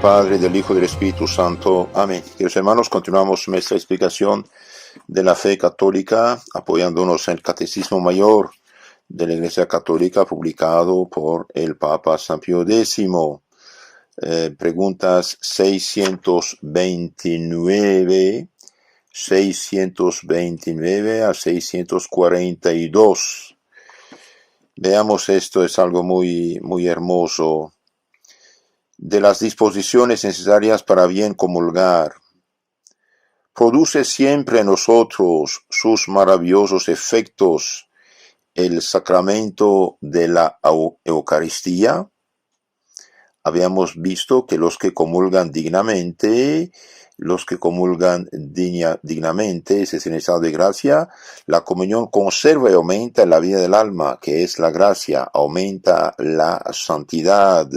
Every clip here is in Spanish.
Padre, del Hijo y del Espíritu Santo. Amén. Queridos hermanos, continuamos nuestra explicación de la fe católica, apoyándonos en el Catecismo Mayor de la Iglesia Católica, publicado por el Papa San Pío X. Preguntas 629 a 642. Veamos esto, es algo muy hermoso. De las disposiciones necesarias para bien comulgar, produce siempre en nosotros sus maravillosos efectos el sacramento de la Eucaristía. Habíamos visto que los que comulgan dignamente, es decir, en estado de gracia, la comunión conserva y aumenta en la vida del alma, que es la gracia, aumenta la santidad.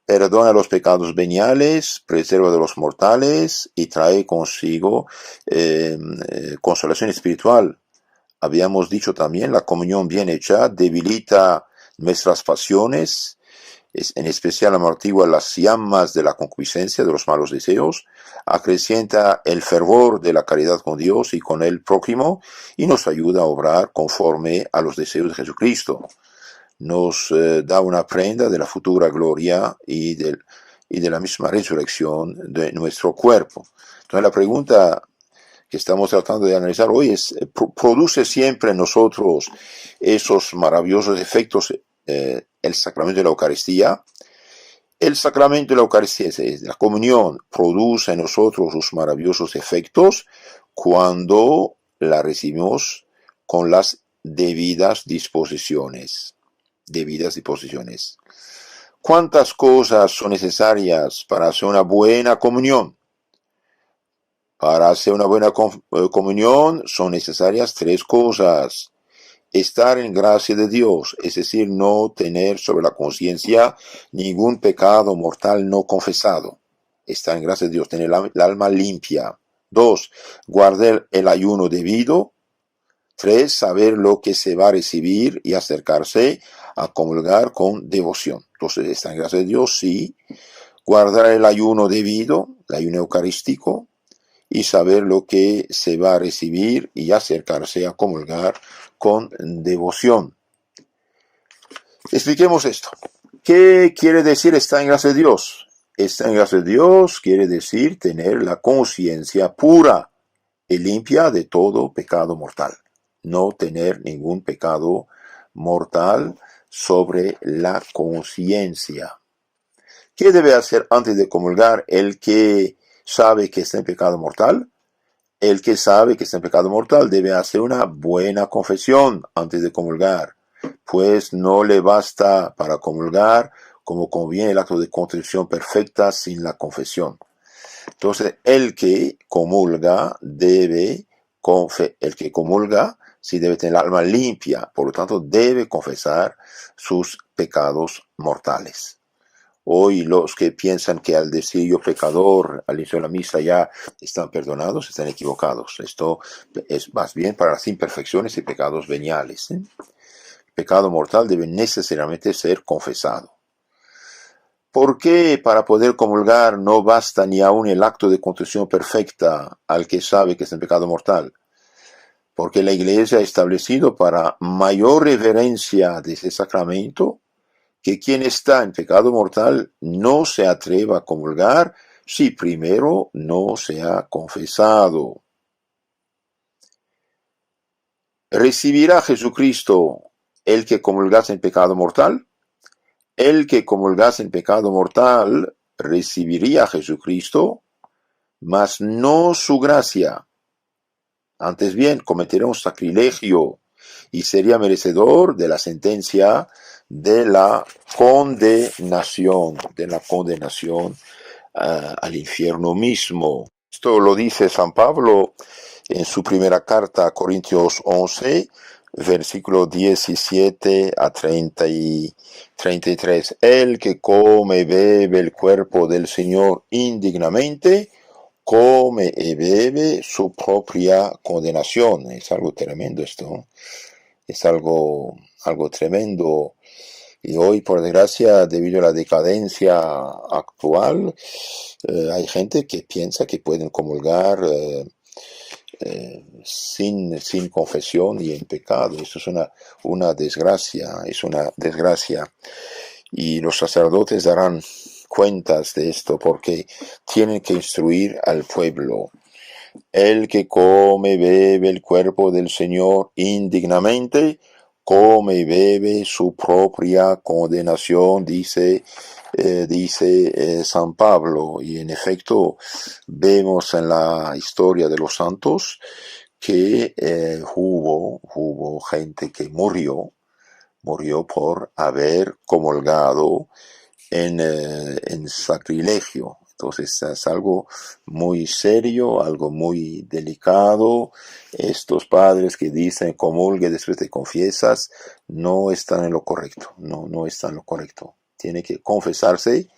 Perdona los pecados veniales, preserva de los mortales y trae consigo consolación espiritual. Habíamos dicho también, la comunión bien hecha debilita nuestras pasiones, en especial amortigua las llamas de la concupiscencia, de los malos deseos, acrecienta el fervor de la caridad con Dios y con el prójimo y nos ayuda a obrar conforme a los deseos de Jesucristo. Nos da una prenda de la futura gloria y de la misma resurrección de nuestro cuerpo. Entonces la pregunta que estamos tratando de analizar hoy es, ¿produce siempre en nosotros esos maravillosos efectos el sacramento de la Eucaristía? El sacramento de la Eucaristía, es la comunión, produce en nosotros sus maravillosos efectos cuando la recibimos con las debidas disposiciones. ¿Cuántas cosas son necesarias para hacer una buena comunión? Para hacer una buena comunión son necesarias 3 cosas. Estar en gracia de Dios, es decir, no tener sobre la conciencia ningún pecado mortal no confesado. Estar en gracia de Dios, tener el alma limpia. 2, guardar el ayuno debido. 3, saber lo que se va a recibir y acercarse a comulgar con devoción. Entonces, está en gracia de Dios, sí. Guardar el ayuno debido, el ayuno eucarístico, y saber lo que se va a recibir y acercarse a comulgar con devoción. Expliquemos esto. ¿Qué quiere decir estar en gracia de Dios? Estar en gracia de Dios quiere decir tener la conciencia pura y limpia de todo pecado mortal. No tener ningún pecado mortal sobre la conciencia. ¿Qué debe hacer antes de comulgar el que sabe que está en pecado mortal? El que sabe que está en pecado mortal debe hacer una buena confesión antes de comulgar, pues no le basta para comulgar como conviene el acto de contrición perfecta sin la confesión. Entonces, el que comulga sí debe tener el alma limpia, por lo tanto debe confesar sus pecados mortales. Hoy los que piensan que al decir yo pecador al inicio de la misa ya están perdonados, están equivocados. Esto es más bien para las imperfecciones y pecados veniales. El pecado mortal debe necesariamente ser confesado. ¿Por qué para poder comulgar no basta ni aún el acto de contrición perfecta al que sabe que es en pecado mortal? Porque la Iglesia ha establecido para mayor reverencia de ese sacramento que quien está en pecado mortal no se atreva a comulgar si primero no se ha confesado. ¿Recibirá Jesucristo el que comulgase en pecado mortal? El que comulgase en pecado mortal recibiría a Jesucristo, mas no su gracia. Antes bien, cometería un sacrilegio y sería merecedor de la sentencia de la condenación, al infierno mismo. Esto lo dice San Pablo en su primera carta a Corintios 11, versículo 17 a 33. El que come y bebe el cuerpo del Señor indignamente, come y bebe su propia condenación. Es algo tremendo esto. Es algo tremendo Y hoy, por desgracia, debido a la decadencia actual, hay gente que piensa que pueden comulgar sin confesión y en pecado. Esto es una desgracia, es una desgracia. Y los sacerdotes darán cuentas de esto porque tienen que instruir al pueblo. El que come y bebe el cuerpo del Señor indignamente, come y bebe su propia condenación, dice San Pablo. Y en efecto vemos en la historia de los santos que hubo gente que murió por haber comulgado en sacrilegio. Entonces es algo muy serio, algo muy delicado. Estos padres que dicen comulgue después te confiesas no están en lo correcto, no están en lo correcto. Tiene que confesarse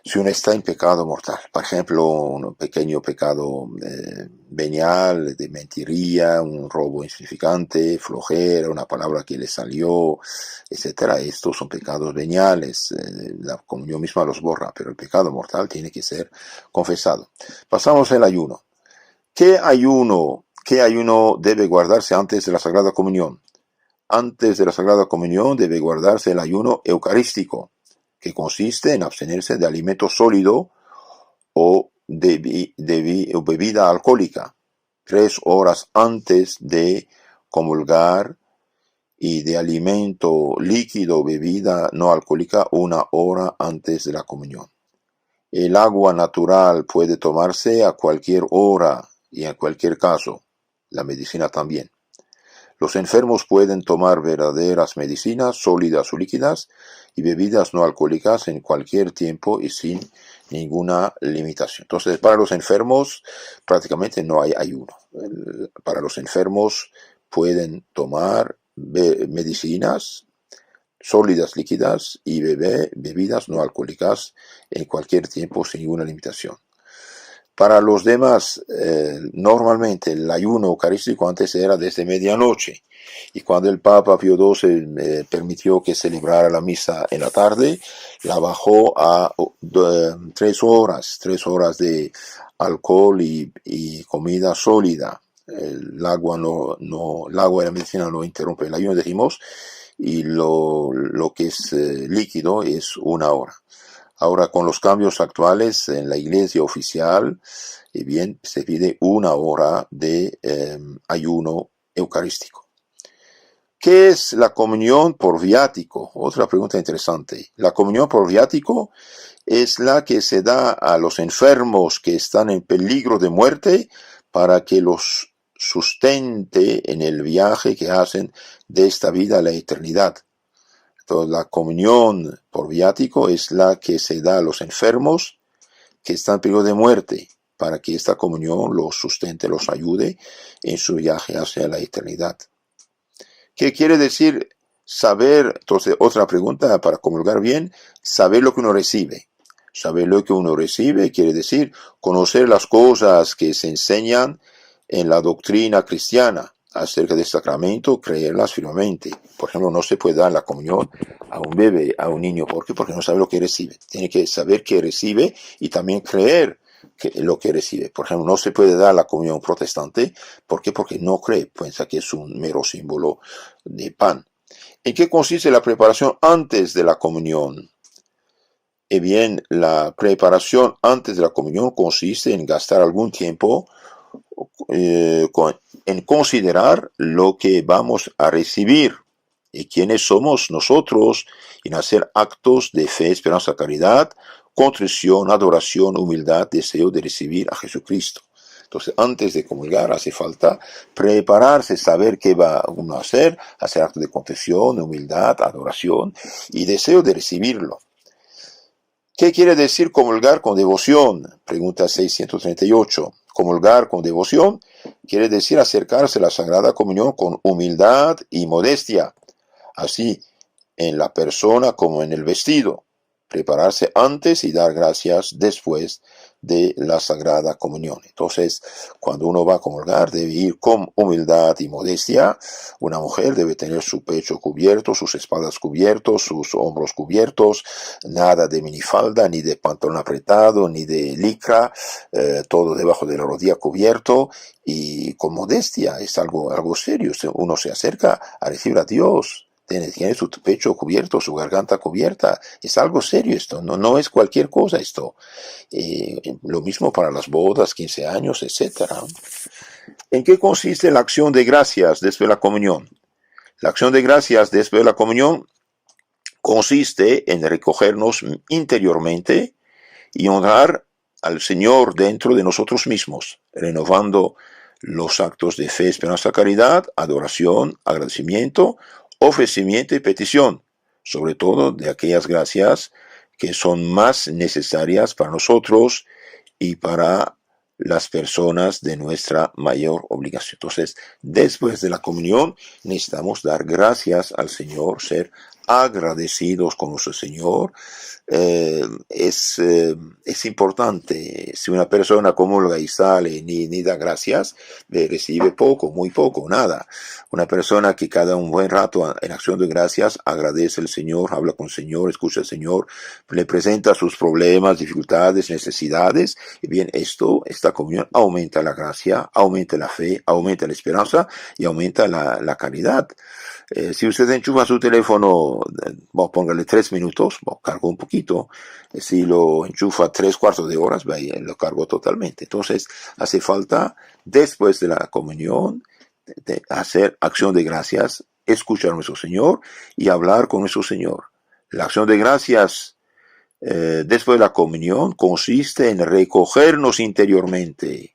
si uno está en pecado mortal. Por ejemplo, un pequeño pecado venial, de mentiría, un robo insignificante, flojera, una palabra que le salió, etcétera. Estos son pecados veniales. La comunión misma los borra, pero el pecado mortal tiene que ser confesado. Pasamos al ayuno. ¿Qué ayuno debe guardarse antes de la Sagrada Comunión? Antes de la Sagrada Comunión debe guardarse el ayuno eucarístico, que consiste en abstenerse de alimento sólido o de bebida alcohólica 3 horas antes de comulgar, y de alimento líquido o bebida no alcohólica 1 hora antes de la comunión. El agua natural puede tomarse a cualquier hora y en cualquier caso. La medicina también. Los enfermos pueden tomar verdaderas medicinas, sólidas o líquidas, y bebidas no alcohólicas en cualquier tiempo y sin ninguna limitación. Entonces, para los enfermos prácticamente no hay ayuno. Para los enfermos pueden tomar medicinas sólidas, líquidas y bebidas no alcohólicas en cualquier tiempo sin ninguna limitación. Para los demás, normalmente el ayuno eucarístico antes era desde medianoche, y cuando el Papa Pío XII permitió que celebrara la misa en la tarde, la bajó a 3 horas de alcohol y comida sólida. El agua y la medicina no interrumpe el ayuno, decimos, y lo que es líquido es 1 hora. Ahora, con los cambios actuales en la iglesia oficial, bien, se pide 1 hora de ayuno eucarístico. ¿Qué es la comunión por viático? Otra pregunta interesante. La comunión por viático es la que se da a los enfermos que están en peligro de muerte para que los sustente en el viaje que hacen de esta vida a la eternidad. Entonces, la comunión por viático es la que se da a los enfermos que están en peligro de muerte, para que esta comunión los sustente, los ayude en su viaje hacia la eternidad. ¿Qué quiere decir saber? Entonces, otra pregunta para comulgar bien: saber lo que uno recibe. Saber lo que uno recibe quiere decir conocer las cosas que se enseñan en la doctrina cristiana acerca del sacramento, creerlas firmemente. Por ejemplo, no se puede dar la comunión a un bebé, a un niño. ¿Por qué? Porque no sabe lo que recibe. Tiene que saber qué recibe y también creer lo que recibe. Por ejemplo, no se puede dar la comunión protestante. ¿Por qué? Porque no cree, piensa que es un mero símbolo de pan. ¿En qué consiste la preparación antes de la comunión? Bien, la preparación antes de la comunión consiste en gastar algún tiempo en considerar lo que vamos a recibir y quiénes somos nosotros, en hacer actos de fe, esperanza, caridad, contrición, adoración, humildad, deseo de recibir a Jesucristo. Entonces, antes de comulgar hace falta prepararse, saber qué va uno a hacer actos de confesión, humildad, adoración y deseo de recibirlo. ¿Qué quiere decir comulgar con devoción? Pregunta 638. Comulgar con devoción quiere decir acercarse a la Sagrada Comunión con humildad y modestia, así en la persona como en el vestido. Prepararse antes y dar gracias después de la Sagrada Comunión. Entonces, cuando uno va a comulgar, debe ir con humildad y modestia. Una mujer debe tener su pecho cubierto, sus espaldas cubiertos, sus hombros cubiertos, nada de minifalda, ni de pantalón apretado, ni de licra, todo debajo de la rodilla cubierto, y con modestia. Es algo serio. Uno se acerca a recibir a Dios. Tiene su pecho cubierto, su garganta cubierta. Es algo serio esto, no es cualquier cosa esto. Lo mismo para las bodas, 15 años, etc. ¿En qué consiste la acción de gracias después de la comunión? La acción de gracias después de la comunión consiste en recogernos interiormente y honrar al Señor dentro de nosotros mismos, renovando los actos de fe, esperanza, caridad, adoración, agradecimiento, ofrecimiento y petición, sobre todo de aquellas gracias que son más necesarias para nosotros y para las personas de nuestra mayor obligación. Entonces, después de la comunión, necesitamos dar gracias al Señor, ser agradecidos con nuestro Señor. Es importante. Si una persona comulga y sale ni da gracias, le recibe poco, muy poco, nada. Una persona que cada un buen rato en acción de gracias agradece al Señor, habla con el Señor, escucha al Señor, le presenta sus problemas, dificultades, necesidades, y bien, esta comunión aumenta la gracia, aumenta la fe, aumenta la esperanza y aumenta la caridad. Si usted enchufa su teléfono, póngale 3 minutos, cargo un poquito. Si lo enchufa 3/4 de horas, lo cargo totalmente. Entonces, hace falta, después de la comunión, de hacer acción de gracias, escuchar a nuestro Señor y hablar con nuestro Señor. La acción de gracias después de la comunión consiste en recogernos interiormente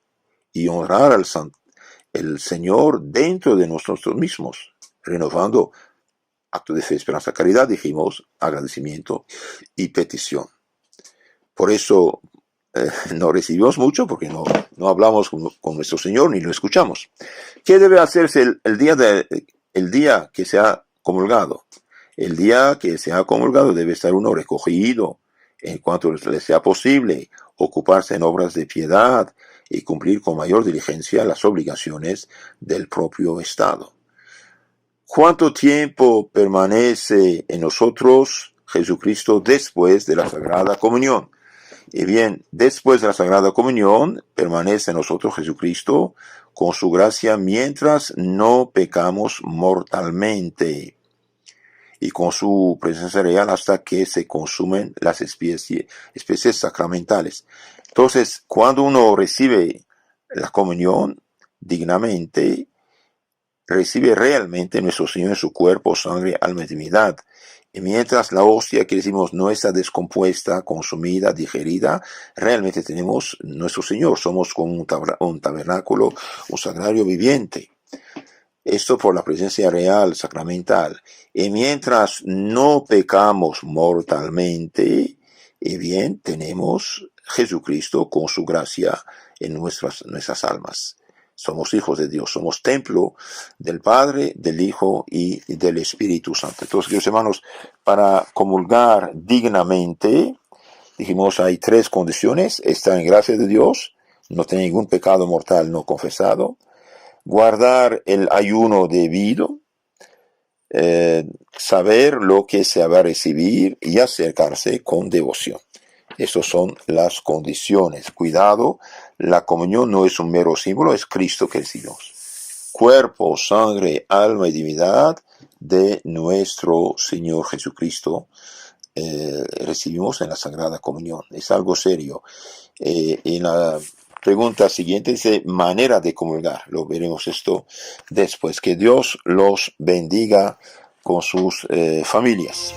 y honrar el Señor dentro de nosotros mismos, renovando acto de fe, esperanza, caridad, dijimos, agradecimiento y petición. Por eso no recibimos mucho, porque no hablamos con nuestro Señor ni lo escuchamos. ¿Qué debe hacerse el día que se ha comulgado? El día que se ha comulgado debe estar uno recogido en cuanto le sea posible, ocuparse en obras de piedad y cumplir con mayor diligencia las obligaciones del propio Estado. ¿Cuánto tiempo permanece en nosotros Jesucristo después de la Sagrada Comunión? Y bien, después de la Sagrada Comunión permanece en nosotros Jesucristo con su gracia mientras no pecamos mortalmente y con su presencia real hasta que se consumen las especies sacramentales. Entonces, cuando uno recibe la comunión dignamente, recibe realmente nuestro Señor en su cuerpo, sangre, alma y divinidad. Y mientras la hostia que decimos no está descompuesta, consumida, digerida, realmente tenemos nuestro Señor. Somos como un tabernáculo, un sagrario viviente. Esto por la presencia real, sacramental. Y mientras no pecamos mortalmente, y bien, tenemos Jesucristo con su gracia en nuestras almas. Somos hijos de Dios, somos templo del Padre, del Hijo y del Espíritu Santo. Entonces, queridos hermanos, para comulgar dignamente, dijimos, hay 3 condiciones: estar en gracia de Dios, no tener ningún pecado mortal no confesado, guardar el ayuno debido, saber lo que se va a recibir y acercarse con devoción. Estas son las condiciones. Cuidado, la comunión no es un mero símbolo, es Cristo que recibimos. Cuerpo, sangre, alma y divinidad de nuestro Señor Jesucristo recibimos en la Sagrada Comunión. Es algo serio. En la pregunta siguiente dice manera de comulgar. Lo veremos esto después. Que Dios los bendiga con sus familias.